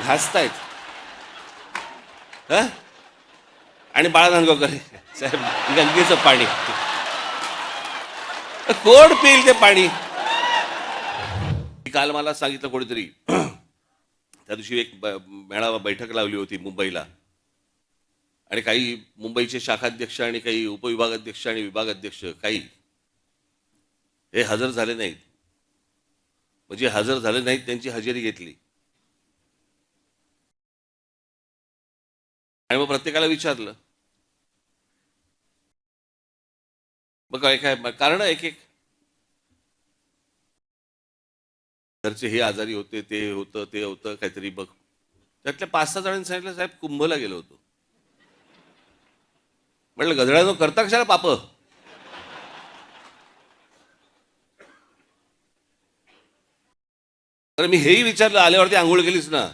हसतायत. ह आणि बाळा धानगावकर साहेब, गंगेचं पाणी कोण पिईल ते पाणी? काल मला सांगितलं कोणीतरी, त्या दिवशी एक मेळावा बैठक लावली होती मुंबईला, आणि काही मुंबईचे शाखाध्यक्ष आणि काही उपविभागाध्यक्ष आणि विभागाध्यक्ष काही हे हजर झाले नाहीत. म्हणजे हजर झाले नाहीत, त्यांची हजेरी घेतली. आणि मग प्रत्येकाला विचारलं, मग काय काय कारण एक एक घरचे हे आजारी होते, ते होतं, ते होतं काहीतरी. बघ, त्यातल्या 5-6 जणांनी सांगितलं, साहेब कुंभला गेलो होतो. म्हटलं, गधड्यानं करता कशाला पाप? तर मी हेही विचारलं, आल्यावरती आंघोळ केलीच ना?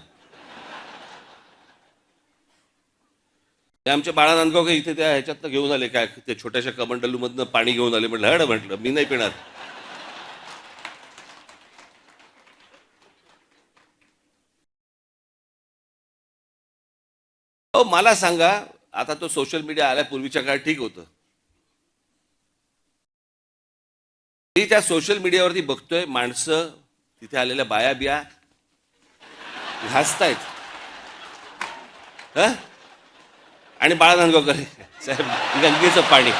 ते आमच्या बाळा नांदगावकर इथे त्या ह्याच्यातनं घेऊन आले, काय ते छोट्याशा कमंडलूमधनं पाणी घेऊन आले. म्हटलं हड, म्हटलं मी नाही पिणार. हो, मला सांगा, आता तो सोशल मीडिया आल्यापूर्वीच्या काळात ठीक होतं. मी त्या सोशल मीडियावरती बघतोय, माणसं तिथे आलेल्या बाया बिया हसतायत. ह आणि बाळा धानगावकर साहेब, गंगेचं पाणी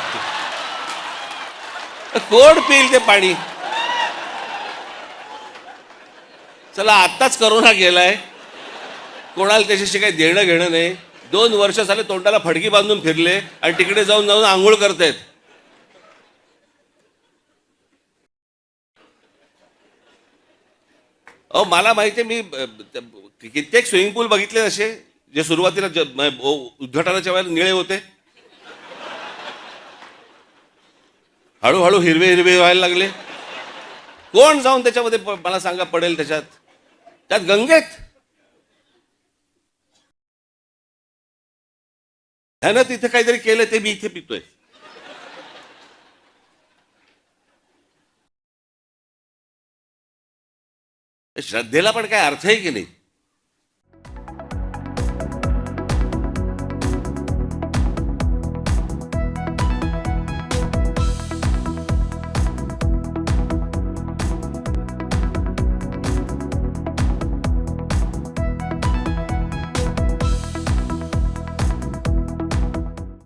कोण पिईल ते पाणी? चला, आत्ताच करोना गेलाय, कोणाला त्याच्याशी काही देणं घेणं नाही. 2 वर्ष झाले तोंडाला फडकी बांधून फिरले आणि तिकडे जाऊन जाऊन आंघोळ करतायत. अहो, मला माहिती आहे, मी कित्येक स्विमिंग पूल बघितले असे, जे सुरुवातीला उद्घाटनाच्या वेळेला निळे होते, हळूहळू हिरवे हिरवे व्हायला लागले. कोण जाऊन त्याच्यामध्ये मला सांगा पडेल त्याच्यात? त्यात गंगेत ह्यानं तिथे काहीतरी केलं, ते मी इथे पितोय. श्रद्धेला पण काय अर्थ आहे की नाही?